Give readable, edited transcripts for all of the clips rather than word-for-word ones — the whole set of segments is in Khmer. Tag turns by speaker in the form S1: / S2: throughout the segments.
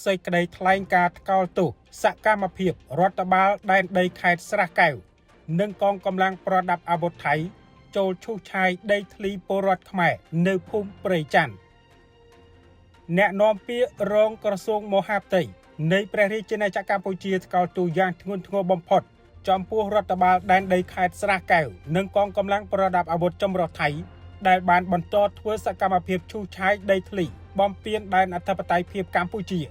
S1: សេចក្តីថ្លែងការណ៍ថ្កោលទោសសកម្មភាពរដ្ឋបាលដែនដីខេត្តស្រះកែវនិងកងកម្លាំងប្រដាប់អាវុធថៃចូលឈូសឆាយដីធ្លីពលរដ្ឋខ្មែរនៅភូមិព្រៃច័ន្ទអ្នកនាំពាក្យរងក្រសួងមហាផ្ទៃនៃព្រះរាជាណាចក្រកម្ពុជាថ្កោលទោសយ៉ាងធ្ងន់ធ្ងរបំផុតចំពោះរដ្ឋបាលដែនដីខេត្តស្រះកែវនិងកងកម្លាំងប្រដាប់អាវុធចម្រុះថៃដែលបានបន្តធ្វើសកម្មភាពឈូសឆាយដីធ្លីបំពានដែនអធិបតេយ្យភាពកម្ពុជា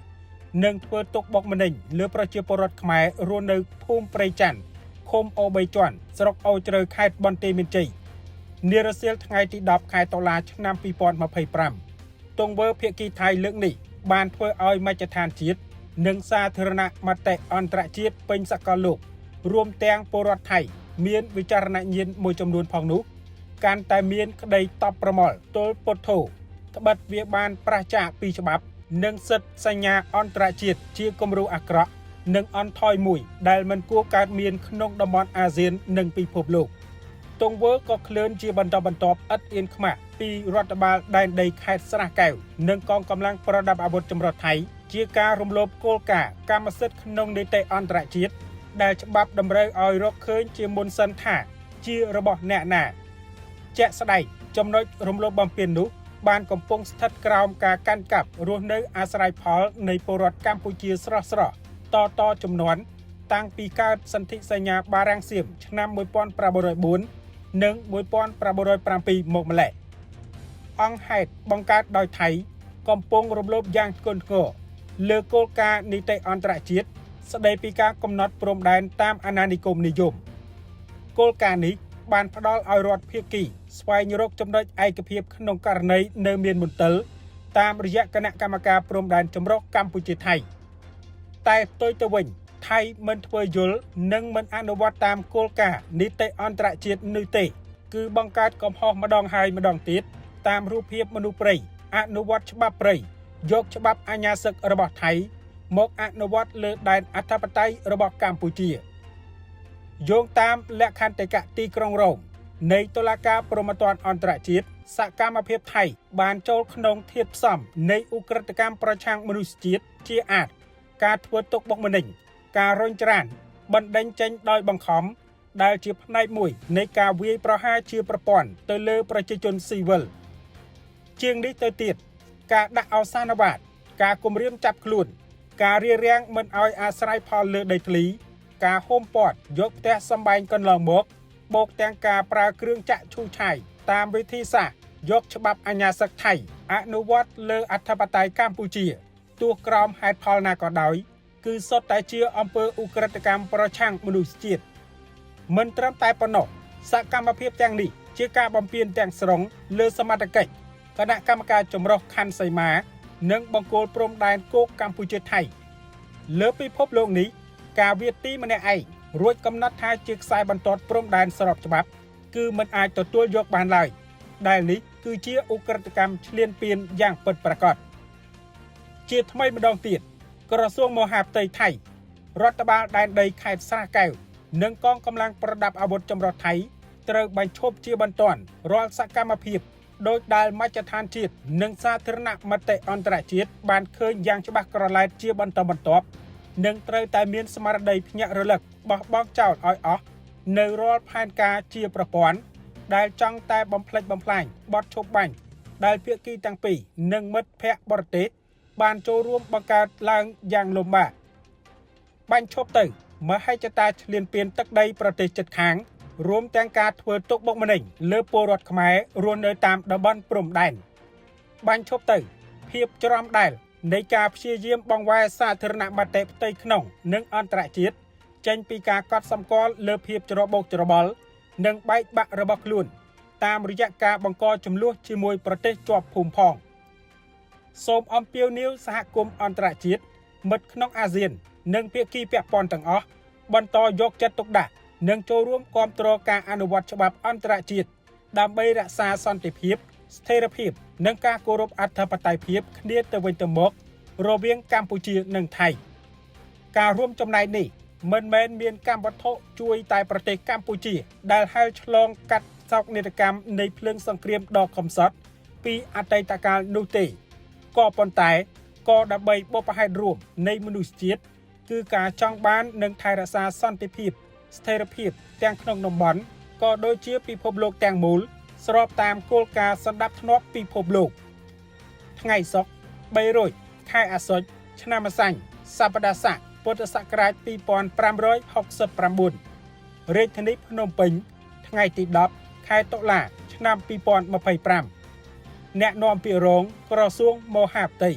S1: និងធ្វើទុកបុកម្នេញលើប្រជាពលរដ្ឋខ្មែររស់នៅភូមិព្រៃច័ន្ទឃុំអូ3ជាន់ស្រុកអូជ្រៅខេត្តបន្ទាយមានជ័យនារសៀលថ្ងៃទី10ខែតុលាឆ្នាំ2025ទង្វើភាគីថៃលើកនេះបានធ្វើឲ្យមជ្ឈដ្ឋានជាតិនិងសាធារណមតិអន្តរជាតិពេញសកលលោករួមទាំងពលរដ្ឋថៃមានវិចារណញ្ញាណមួយចំនួនផងនោះកាន់តែមានក្តីតបប្រមល់ទល់ពុទ្ធោត្បិតវាបានប្រឆាចពីច្បាប់និងសិទ្ធិសញ្ញាអន្តរជាតិជាគំរូអាក្រក់និងអន់ថយមួយដែលមិនគួរកើតមានក្នុងតំបន់អាស៊ាននិងពិភពលោកទង្វើក៏ក្លឿនជាបន្តបន្ទាប់ឥតអៀនខ្មាស់ពីរដ្ឋបាលដែនដីខេត្តស្រះកែវនិងកងកម្លាំងប្រដាប់អាវុធចម្រុះថៃជាការរំលោភគោលការណ៍កម្មសិទ្ធិក្នុងនីតិអន្តរជាតិដែលច្បាប់តម្រូវឲ្យរកឃើញជាមុនសិនថាជារបស់អ្នកណាជាក់ស្ដែងចំណុចរំលោភបំពាននោះបានកំពុងស្ថិតក្រោមការកាន់កាប់រស់នៅអាស្រ័យផលនៃពលរដ្ឋកម្ពុជាស្រស់តជំនាន់តាំងពីកើតសន្ធិសញ្ញាបារាំងសៀមឆ្នាំ1904និង1907មកម្ល៉េះអង្គហេតុបង្កើតដោយថៃកំពុងរំលោភយ៉ាងធ្ងន់ធ្ងរលើគោលការណ៍នីតិអន្តរជាតិស្តីពីការកំណត់ព្រំដែនតាមអាណានិគមនិយមគោលការណ៍នេះបានផ្ដល់ឲ្យរដ្ឋភាគីស្វែងរកចំណុចឯកភាពក្នុងករណីនៅមានមន្ទិលតាមរយៈគណៈកម្មការព្រំដែនចម្រុះកម្ពុជាថៃតែផ្ទុយទៅវិញថៃមិនធ្វើយល់និងមិនអនុវត្តតាមគោលការណ៍នីតិអន្តរជាតិនោះទេគឺបង្កើតកំហុសម្ដងហើយម្ដងទៀតតាមរូបភាពមនុស្សព្រៃអនុវត្តច្បាប់ព្រៃយកច្បាប់អាញាសឹករបស់ថៃមកអនុវត្តលើដែនអធិបតេយ្យរបស់កម្ពុជាយោងតាមលក្ខន្តិកៈទីក្រុងរ៉ូមនៃតុលាការព្រហ្មទណ្ឌអន្តរជាតិសកម្មភាពថៃបានចូលក្នុងធាតុផ្សំនៃឧក្រិដ្ឋកម្មប្រឆាំងមនុស្សជាតិជាអាតការធ្វើទុកបុកម្នេញការរុញច្រានបណ្ដេញចេញដោយបង្ខំដែលជាផ្នែកមួយនៃការវាយប្រហារជាប្រព័ន្ធទៅលើប្រជាជនស៊ីវិលជាងនេះទៅទៀតការដាក់អសានបាតការគំរាមចាប់ខ្លួនការរារាំងមិនឲ្យអាស្រ័យផលលើដីធ្លីការហូមព័ទ្ធយកផ្ទះសម្បែងកន្លងមកបូកទាំងការប្រើគ្រឿងចាក់ឈូសឆាយតាមវិធីសាស្ត្រយកច្បាប់អាញាសឹកថៃអនុវត្តលើអធិបតេយ្យកម្ពុជាទោះក្រោមហេតុផលណាក៏ដោយគឺសុទ្ធតែជាអំពើឧក្រិដ្ឋកម្មប្រឆាំងមនុស្សជាតិមិនត្រឹមតែប៉ុណ្ណោះសកម្មភាពទាំងនេះជាការបំពានទាំងស្រុងលើសមត្ថកិច្ចគណៈកម្មការចម្រុះខណ្ឌសីមានិងបង្គោលព្រំដែនគោកកម្ពុជាថៃលើពិភពលោកនេះការវាទីម្នាក់ឯងរួចកំណត់ថាជាខ្សែបន្ទាត់ព្រំដែនស្របច្បាប់គឺមិនអាចទទួលយកបានឡើយដែលនេះគឺជាឧក្រិដ្ឋកម្មឈ្លានពានយ៉ាងពិតប្រាកដជាថ្មីម្ដងទៀតក្រសួងមហាផ្ទៃថៃរដ្ឋបាលដែនដីខេត្តស្រះកែវនិងកងកម្លាំងប្រដាប់អាវុធចម្រុះថៃត្រូវបញ្ឈប់ជាបន្ទាន់រាល់សកម្មភាពដោយដែលមជ្ឈដ្ឋានជាតិនិងសាធារណមតិអន្តរជាតិបានឃើញយ៉ាងច្បាស់ក្រឡែតជាបន្តបន្ទាប់និងត្រូវតែមានស្មារតីភ្ញាក់រលឹកបោះបង់ចោលឲ្យអស់នៅរាល់ផែនការជាប្រព័ន្ធដែលចង់តែបំផ្លិចបំផ្លាញបទឈប់បាញ់ដែលភាគីទាំងពីរនិងមិត្តភ័ក្តិបរទេសបានចូលរួមបង្កើតឡើងយ៉ាងលំបាកបាញ់ឈប់ទៅមហិច្ឆតាឈ្លានពានទឹកដីប្រទេសជិតខាងរួមទាំងការធ្វើទុកបុកម្នេញលើពលរដ្ឋខ្មែររស់នៅតាមតំបន់ព្រំដែនបាញ់ឈប់ទៅភាពច្រំដែលនៃការព្យាយាមបង្វែរសាធារណមតិផ្ទៃក្នុងនិងអន្តរជាតិចេញពីការកត់សម្គាល់លើភាពច្របូកច្របល់និងបែកបាក់របស់ខ្លួនតាមរយៈការបង្កចំនួនជាមួយប្រទេសជាប់ភូមិផងសូមអំពាវនាវសហគមន៍អន្តរជាតិមិត្តក្នុងអាស៊ាននិងភាគីពាក់ព័ន្ធទាំងអស់បន្តយកចិត្តទុកដាក់និងចូលរួមគាំទ្រការអនុវត្តច្បាប់អន្តរជាតិដើម្បីរក្សាសន្តិភាពស្ថិរភាពនិងការគោរពអធិបតេយ្យភាពគ្នាទៅវិញទៅមករវាងកម្ពុជានិងថៃការរួមចំណែកនេះមិនមែនមានកម្មវត្ថុជួយតែប្រទេសកម្ពុជាដែលហែលឆ្លងកាត់សោកនាដកម្មនៃភ្លើងសង្គ្រាមដ៏កំសត់ពីអតីតកាលនោះទេក៏ប៉ុន្តែ ក៏ដើម្បីបបផហេតុរួមនៃមនុស្សជាតិគឺការចង់បាននិងថែរក្សាសន្តិភាពស្ថិរភាពទាំងក្នុងតំបន់ក៏ដូចជាពិភពលោកទាំងមូលស្របតាមគោលការណ៍សន្តិភាពពិភពលោកថ្ងៃសុក្រ300ខែអាសត់ឆ្នាំម្សាញ់សប្តាហ៍ស័កពុទ្ធសករាជ2569រាជធានីភ្នំពេញថ្ងៃទី10ខែតុលាឆ្នាំ2025អ្នកនាំពាក្យរងក្រសួងមហាផ្ទៃ